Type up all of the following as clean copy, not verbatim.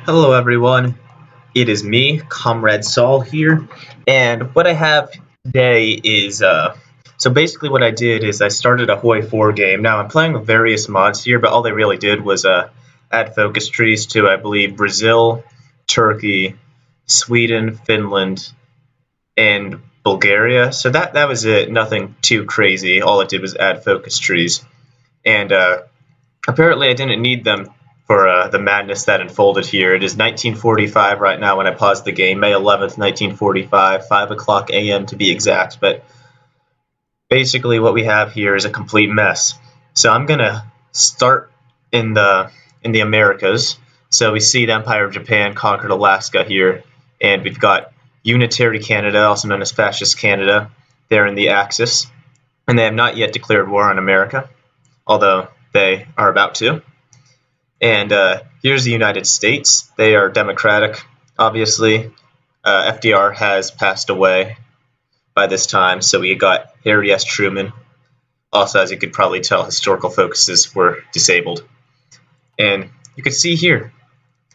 Hello, everyone. It is me, Comrade Saul here, and what I have today is so basically what I did is I started a hoi4 game. Now I'm playing with various mods here, but all they really did was add focus trees to, I believe, Brazil, Turkey, Sweden, Finland, and Bulgaria. So that was it. Nothing too crazy. All it did was add focus trees, and apparently, I didn't need them for the madness that unfolded here. It is 1945 right now when I paused the game, May 11th, 1945, 5 o'clock a.m. to be exact. But basically, what we have here is a complete mess. So I'm gonna start in the Americas. So we see the Empire of Japan conquered Alaska here, and we've got Unitary Canada, also known as Fascist Canada, there in the Axis, and they have not yet declared war on America, although they are about to. And here's the United States. They are Democratic, obviously. FDR has passed away by this time, so we got Harry S. Truman. Also, as you could probably tell, historical focuses were disabled. And you can see here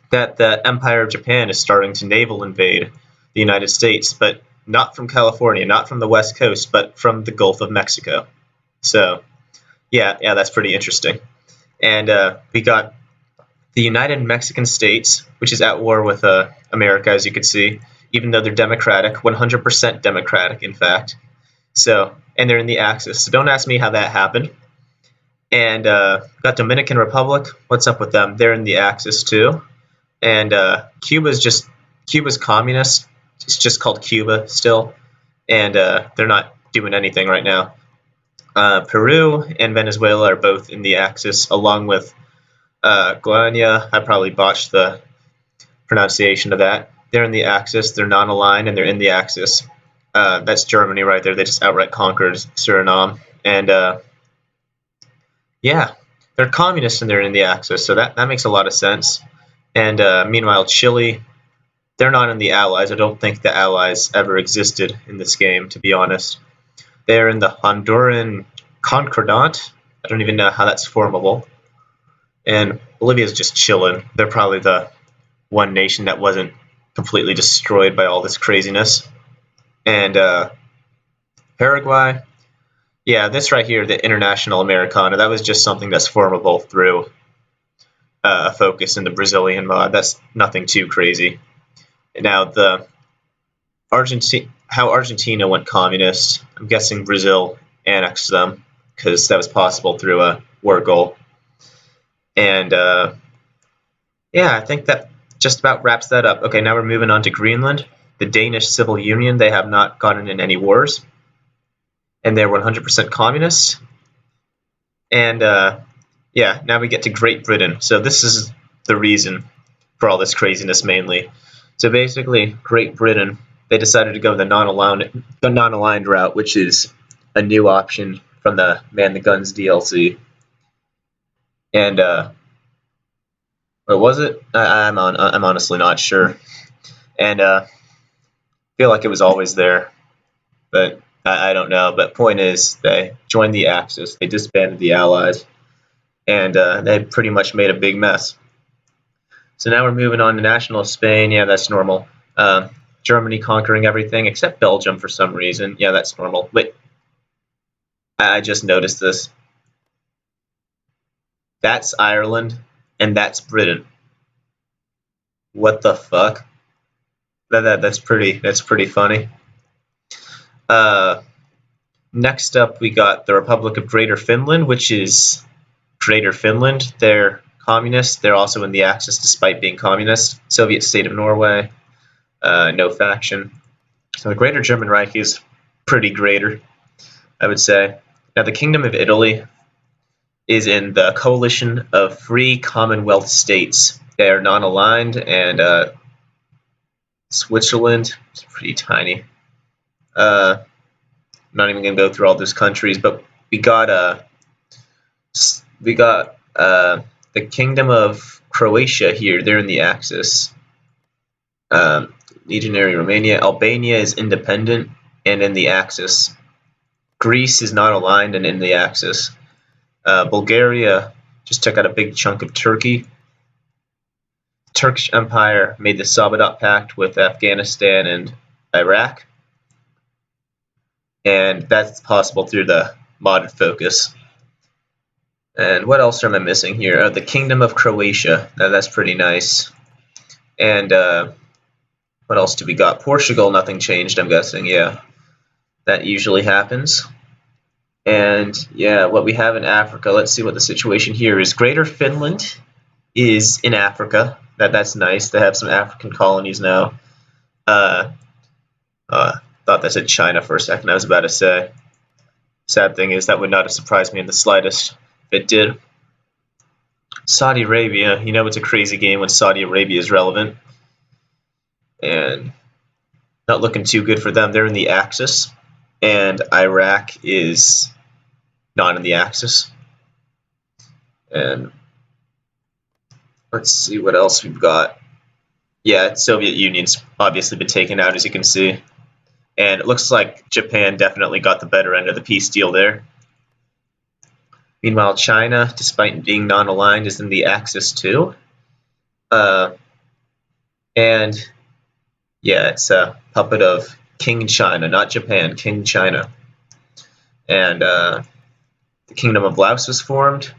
that the Empire of Japan is starting to naval invade the United States, but not from California, not from the West Coast, but from the Gulf of Mexico. So, yeah, that's pretty interesting. And we got the United Mexican States, which is at war with America, as you can see, even though they're democratic, 100% democratic, in fact. So, and they're in the Axis. So don't ask me how that happened. And got Dominican Republic. What's up with them? They're in the Axis too. And Cuba's communist. It's just called Cuba still, and they're not doing anything right now. Peru and Venezuela are both in the Axis, along with Guiana. I probably botched the pronunciation of that. They're in the Axis. They're non-aligned, and they're in the Axis. That's Germany right there. They just outright conquered Suriname, and yeah, they're communists and they're in the Axis, so that makes a lot of sense. And meanwhile, Chile, they're not in the Allies. I don't think the Allies ever existed in this game, to be honest. They're in the Honduran Concordat. I don't even know how that's formable. And Bolivia's just chilling. They're probably the one nation that wasn't completely destroyed by all this craziness. And Paraguay, yeah, this right here, the International Americana, that was just something that's formable through a focus in the Brazilian mod. That's nothing too crazy. Now, the how Argentina went communist, I'm guessing Brazil annexed them because that was possible through a war goal. And yeah, I think that just about wraps that up. Okay, now we're moving on to Greenland. The Danish Civil Union, they have not gotten in any wars, and they're 100% communist. And yeah, now we get to Great Britain. So this is the reason for all this craziness mainly. So basically, Great Britain, they decided to go the non-aligned route, which is a new option from the Man the Guns DLC. And what was it? I'm honestly not sure. And feel like it was always there, but I don't know. But point is, they joined the Axis, they disbanded the Allies, and they pretty much made a big mess. So now we're moving on to national Spain. Yeah, that's normal. Germany conquering everything except Belgium for some reason. Yeah, that's normal. Wait, I just noticed this. That's Ireland, and that's Britain. What the fuck? That's pretty funny. Uh, Next up, we got the Republic of Greater Finland, which is Greater Finland. They're communist. They're also in the Axis despite being communist. Soviet state of Norway, no faction. So the Greater German Reich is pretty greater, I would say. Now the Kingdom of Italy is in the coalition of free Commonwealth states. They are non-aligned, and Switzerland is pretty tiny. I'm not even gonna go through all those countries, but we got the Kingdom of Croatia here. They're in the Axis. Legionary Romania. Albania is independent and in the Axis. Greece is not aligned and in the Axis. Bulgaria just took out a big chunk of Turkey. Turkish Empire made the Sabadat Pact with Afghanistan and Iraq, and that's possible through the modded focus. And what else am I missing here? Oh, the Kingdom of Croatia. Now, that's pretty nice. And what else do we got? Portugal, nothing changed, I'm guessing. Yeah, that usually happens. And yeah, what we have in Africa, let's see what the situation here is. Greater Finland is in Africa. That's nice. They have some African colonies now. Uh, thought that said China for a second. I was about to say. Sad thing is that would not have surprised me in the slightest if it did. Saudi Arabia, you know it's a crazy game when Saudi Arabia is relevant. And not looking too good for them. They're in the Axis. And Iraq is not in the Axis. And let's see what else we've got. Yeah, Soviet Union's obviously been taken out, as you can see. And it looks like Japan definitely got the better end of the peace deal there. Meanwhile, China, despite being non-aligned, is in the Axis too. And yeah, it's a puppet of King China, not Japan, King China. And the Kingdom of Laos was formed.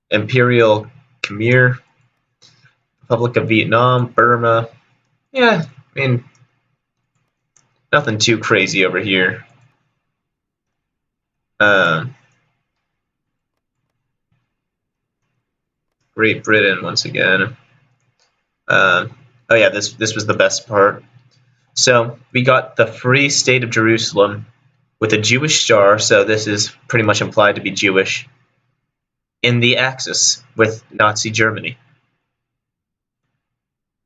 Imperial Khmer, Republic of Vietnam, Burma. Yeah, I mean, nothing too crazy over here. Great Britain once again. Oh yeah, this was the best part. So we got the Free State of Jerusalem with a Jewish star, so this is pretty much implied to be Jewish, in the Axis with Nazi Germany.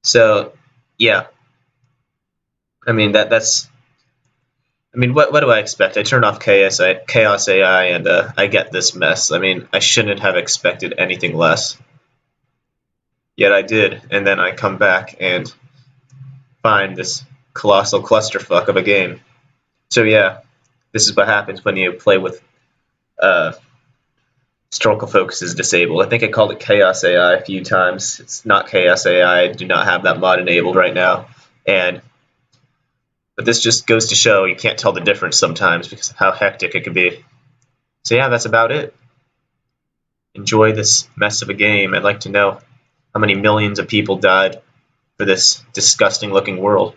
So yeah, I mean that's. I mean, what do I expect? I turn off Chaos AI and I get this mess. I mean, I shouldn't have expected anything less. Yet I did, and then I come back and find this colossal clusterfuck of a game. So yeah, this is what happens when you play with historical focus is disabled. I think I called it Chaos AI a few times. It's not Chaos AI. I do not have that mod enabled right now. But this just goes to show you can't tell the difference sometimes because of how hectic it can be. So yeah, that's about it. Enjoy this mess of a game. I'd like to know how many millions of people died for this disgusting looking world.